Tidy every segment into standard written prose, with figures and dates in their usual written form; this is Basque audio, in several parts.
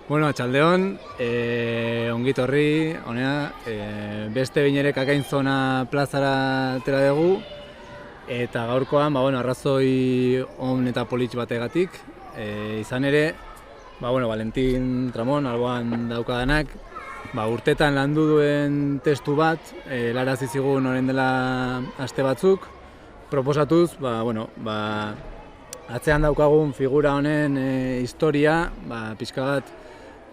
Bueno, atxaldeon, ongitorri, honea, beste behin ere Kakainzona plazara atera dugu, eta gaurkoan, arrazoi on eta polit bategatik, izan ere, Valentin Tramon, alboan daukadanak, urtetan landu duen testu bat, larazi zigun orain dela aste batzuk, proposatuz, atzean daukagun figura honen historia, pixka bat,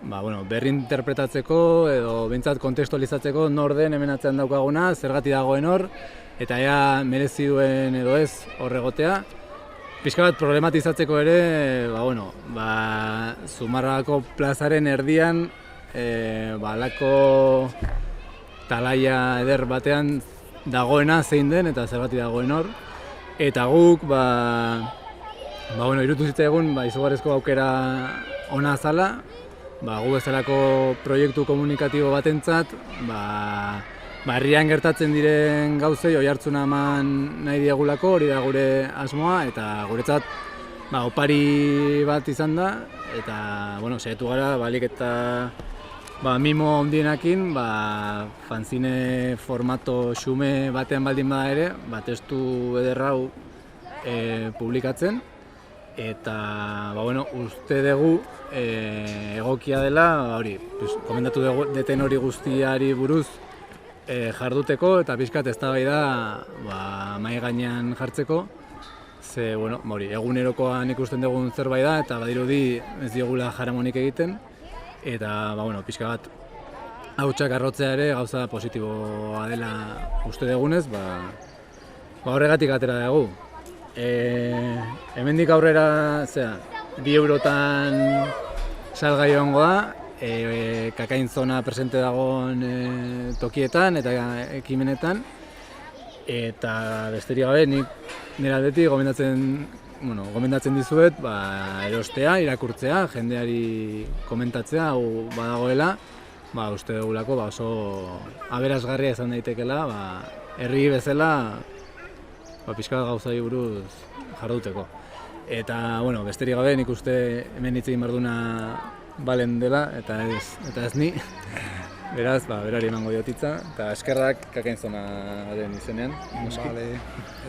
berrinterpretatzeko edo behintzat kontekstualizatzeko nor den hemen atzean daukaguna, zergatik dagoen hor, eta ea merezi duen edo ez hor egotea. Pixka bat problematizatzeko ere, Zumarragako plazaren erdian, alako talaia eder batean dagoena zein den eta zergatik dagoen hor. Eta guk, irutu zitzaigun, izugarrizko aukera ona zala, gu bezalako proiektu komunikatibo batentzat, herrian gertatzen diren gauzei oihartzuna eman nahi diegulako, hori da gure asmoa, eta guretzat opari bat izan da, eta saiatu gara balik eta mimo handienekin, fanzine formato xume batean baldin bada ere, testu eder hau publikatzen. Eta, uste dugu egokia dela, komendatu deten hori guztiari buruz jarduteko eta pixkat eztabaida mahai gainean jartzeko. Ze, egunerokoan ikusten dugun zerbait da eta badirudi ez diogula jaramonik egiten. Eta, pixka bat hautsak arrotzea ere gauza positiboa dela uste dugunez, horregatik atera dugu. Hemendik aurrera, 2 eurotan salgai egongo da, Kakainzona presente dagoen tokietan eta ekimenetan. Eta besterik gabe, nik nire aldetik gomendatzen dizuet erostea, irakurtzea, jendeari komentatzea, hau badagoela, uste dugulako oso aberasgarria izan daitekela, herri bezala pixka gauzai buruz jarduteko. Eta, besterik gabe, nik uste hemen hitz egin behar duna Balen dela, eta ez ni. Beraz, berari emango diotitza, eta eskerrak Kakainzonaren izenean.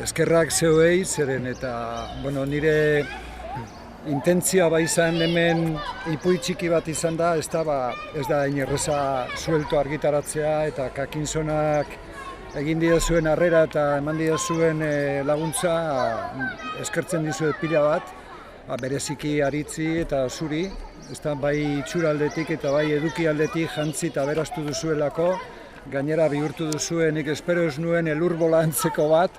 Eskerrak zeuei, zeren eta nire intentzioa izan hemen ipuin txiki bat izan da, ez da inerreza suelto argitaratzea, eta Kakainzonak egin didazuen harrera eta eman didazuen laguntza eskertzen dizuet pila bat, bereziki Aritzi eta zuri, bai itxura aldetik eta bai eduki aldetik jantzi eta beraztu duzuelako, gainera bihurtu duzuen, nik espero ez nuen elurbola antzeko bat,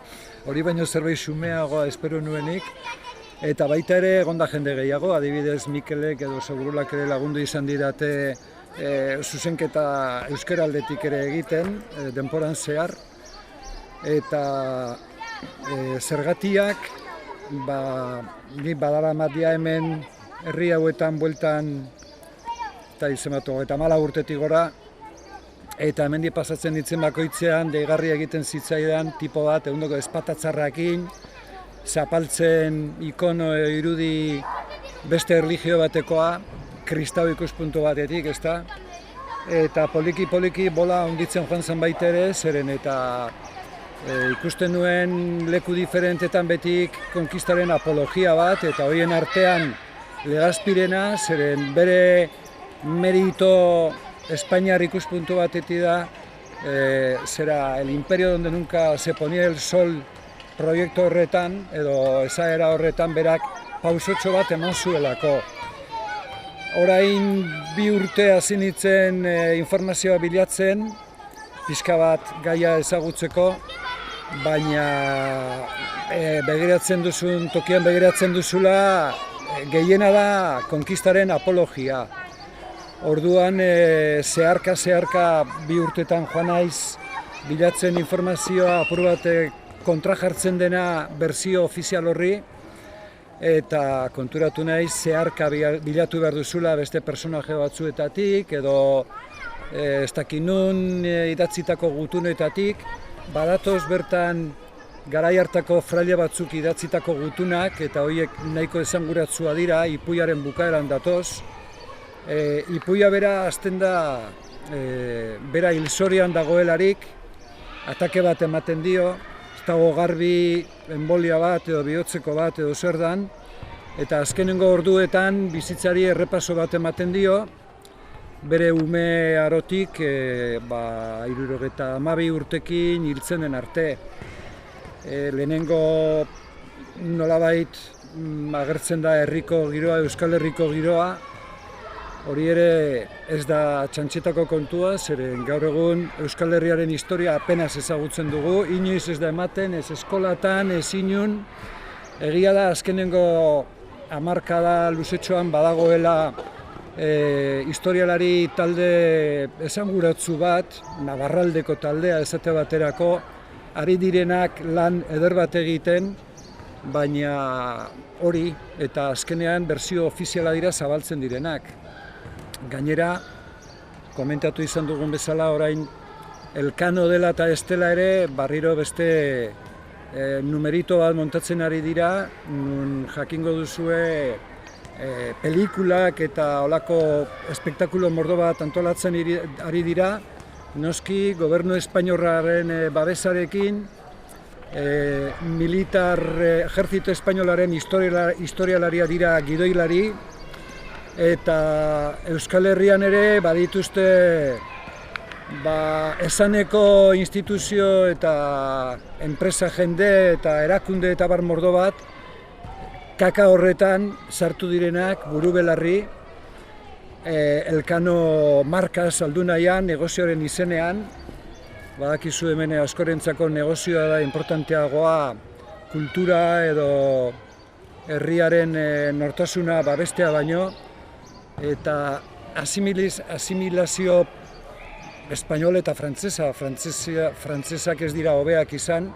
hori baino zerbait xumeagoa espero nuenik, eta baita ere egonda jende gehiago, adibidez Mikelek edo Segurulak ere lagundu izan didate zuzenketa euskara aldetik ere egiten, denporan zehar, eta zergatiak, ni badaramat hemen herri hauetan bueltan, eta izematu, eta 14 urtetik gora, eta hemendik pasatzen ditzen bakoitzean, deigarria egiten zitzaidan, tipo bat, egundoko ezpatatzarrakin, zapaltzen ikono irudi beste erlijio batekoa, kristau ikuspuntu batetik, ezta? Eta poliki bola onditzen joan zen baita ere, zeren eta ikusten nuen leku diferentetan betik konkistaren apologia bat, eta horien artean Legazpirena, zeren bere merito Espainiar ikuspuntu batetik da, el imperio donde nunca se ponía el sol proiektu horretan, edo esaera horretan berak pausotxo bat eman zuelako. Orain 2 urte hasi nintzen informazioa bilatzen, pixka bat gaia ezagutzeko, baina tokian begiratzen duzula, gehiena da konkistaren apologia. Orduan zeharka 2 urtetan joan naiz bilatzen informazioa apur bat kontra jartzen dena berzio ofizial horri, eta konturatu naiz zeharka bilatu behar duzula beste personaje batzuetatik, edo ez dakit nun idatzitako gutunetatik, badatoz bertan garai hartako fraile batzuk idatzitako gutunak, eta horiek nahiko esanguratsua dira, ipuiaren bukaeran datoz, Ipuia bera hasten da bera hilzorian dagoelarik, atake bat ematen dio, ez dago garbi enbolia bat edo bihotzeko bat edo zer dan, eta azkenengo orduetan bizitzari errepaso bat ematen dio, bere ume arotik 72 urtekin hiltzenen arte. Lehenengo nolabait agertzen da herriko giroa, Euskal Herriko giroa, hori ere ez da txantxetako kontua, zeren gaur egun Euskal Herriaren historia apenas ezagutzen dugu, inoiz ez da ematen, ez eskolatan, ez inun. Egia da azkenengo hamarkada luzetxoan badagoela historialari talde esanguratsu bat, Navarraldeko taldea esate baterako, ari direnak lan eder bat egiten, baina hori eta azkenean berzio ofiziala dira zabaltzen direnak. Gainera, komentatu izan dugun bezala orain Elkano dela eta ez dela ere berriro beste numerito bat montatzen ari dira, nun jakingo duzue pelikulak eta olako espektakulo mordo bat antolatzen ari dira, noski gobernu espainiolaren babesarekin, ejertzito espainolaren historialaria dira gidoilari, eta Euskal Herrian ere badituzte esaneko instituzio eta enpresa jende eta erakunde eta bar mordo bat, kaka horretan sartu direnak buru belarri, Elkano marka saldu nahian, negozioaren izenean, badakizu hemen askorentzako negozioa da importanteagoa kultura edo herriaren nortasuna babestea baino, eta asimilazio espainol eta frantzesak ez dira hobeak izan,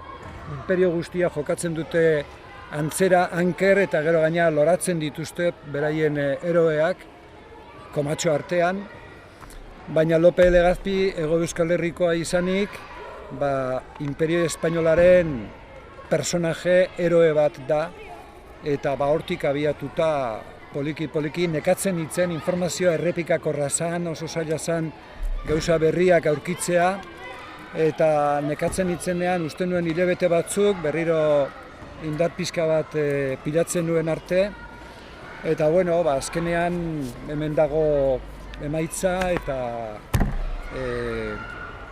imperio guztia jokatzen dute antzera, anker eta gero gaina loratzen dituzte beraien eroeak, komatxo artean, baina Lope de Legazpi Hego Euskal Herrikoa izanik, imperio espainolaren personaje eroe bat da, eta hortik abiatuta poliki nekatzen hitzen informazioa errepikakorra zan, oso zaila zan gauza berriak aurkitzea, eta nekatzen hitzenean uste nuen hilabete batzuk berriro indar pixka bat pilatzen nuen arte, eta bueno, azkenean hemen dago emaitza eta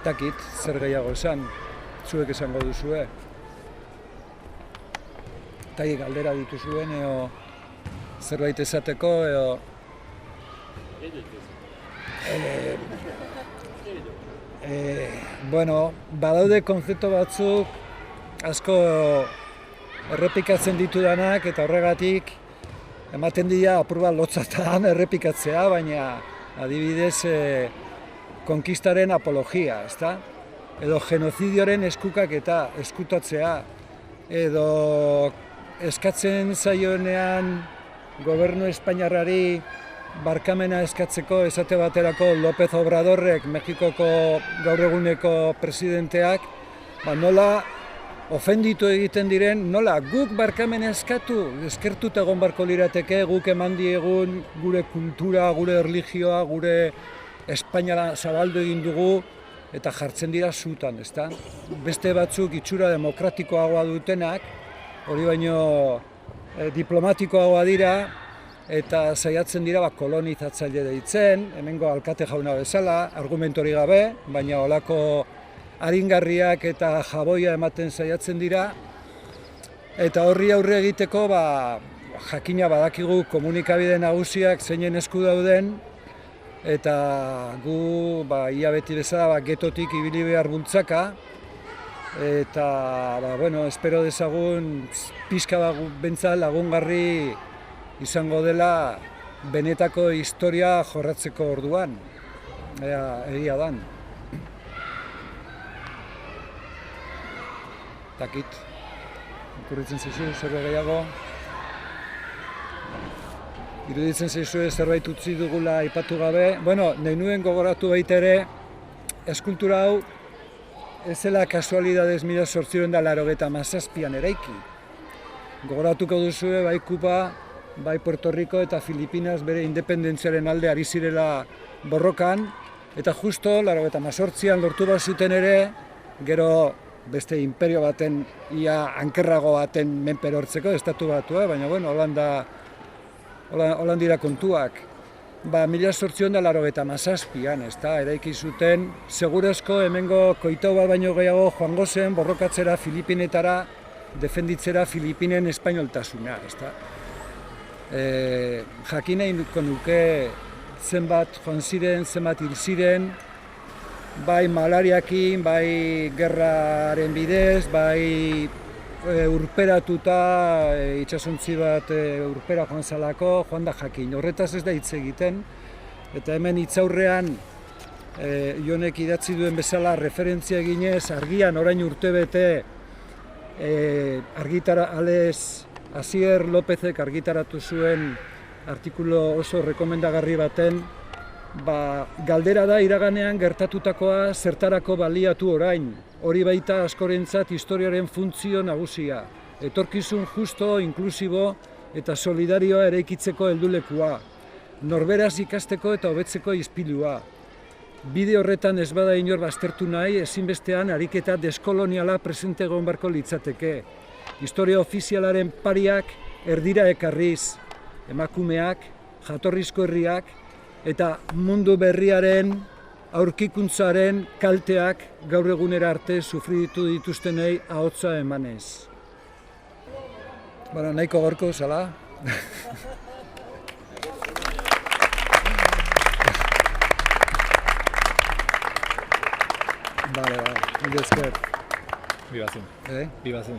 takit zer gehiago esan, zuek esango duzue. Eta galdera dituzuen edo zerbait esateko edo... Bueno, badaude konzeptu batzuk asko errepikatzen ditudanak eta horregatik ematen dira apur bat lotzatan errepikatzea, baina adibidez konkistaren apologia, ezta? Edo genozidioaren eskukaketa, eskutatzea, edo eskatzen zaionean gobernu espainiarrari barkamena eskatzeko esate baterako López Obradorrek, Mexikoko gaur eguneko presidenteak, nola ofenditu egiten diren, nola guk barkamena eskatu, eskertuta egon barko lirateke, guk eman diegun gure kultura, gure erlijioa, gure Espainiara zabaldu egin dugu, eta jartzen dira zutan, ezta? Beste batzuk itxura demokratikoagoa dutenak, hori baino diplomatikoagoa dira, eta saiatzen dira kolonizatzaile deitzen, hemengo alkate jauna bezala, argumentori gabe, baina holako aringarriak eta jaboia ematen saiatzen dira, eta horri aurre egiteko jakina badakigu komunikabide nagusiak zeinen esku dauden, eta gu ia beti bezala getotik ibili behar bultzaka, eta espero dezagun pixka bentsal lagungarri izango dela benetako historia jorratzeko orduan, egia dan. Takit, ikurritzen zaizu, zerbait gehiago. Iruditzen zaizu zerbait utzi dugula aipatu gabe. Nahi nuen gogoratu baita ere, eskultura hau ez zela kasualidadez 1887an eraiki. Gogoratuko duzue, Kupa bai Puerto Rico eta Filipinas bere independentziaren alde ari zirela borrokan, eta justo 1988an lortu bat zuten ere, gero beste imperio baten, ia ankerrago baten menpero hortzeko, estatu batua, baina bueno, holan dira kontuak. 1887an, eraiki zuten, segurezko hemengo koitau bat baino gehiago joango zen borrokatzera Filipinetara, defenditzera Filipinen espainoltasuna, jakin nahi nuke zenbat joan ziren, zenbat hil ziren, bai malariakin, bai gerraren bidez, bai urperatuta, itsasontzi bat urpera joan zalako, joan da jakin. Horretaz ez da hitz egiten, eta hemen hitzaurrean Jonek idatzi duen bezala referentzia eginez, argian orain urtebete Asier Lópezek argitaratu zuen artikulu oso rekomendagarri baten, galdera da iraganean gertatutakoa zertarako baliatu orain. Hori baita askorentzat historiaren funtzio nagusia. Etorkizun justo, inklusibo eta solidarioa eraikitzeko heldulekua. Norberaz ikasteko eta hobetzeko ispilua. Bide horretan ez bada inor baztertu nahi, ezinbestean ariketa deskoloniala presente egon beharko litzateke. Historia ofizialaren pariak erdira ekarriz, emakumeak, jatorrizko herriak, eta mundu berriaren aurkikuntzaren kalteak gaur egunera arte sufritu dituztenei ahotsa emanez. Nahiko gorko zala. Mila esker. Biba zen. Biba zen.